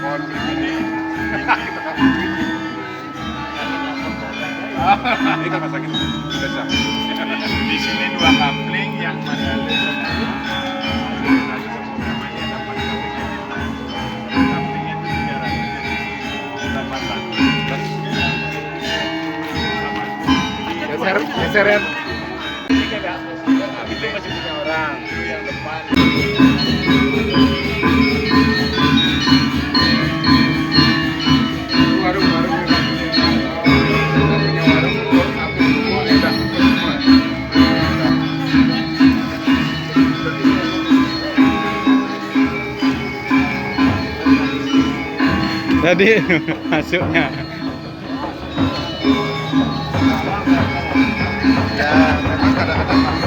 konflik ini. Ini kan masakin biasa. Di sini 2 kapling yang mana kaplingnya itu 300. Geser ya. Itu masih punya orang, itu yang depan. Warung punya warung satu semua udah semua. Tadi masuknya. Ya, memang kadang-kadang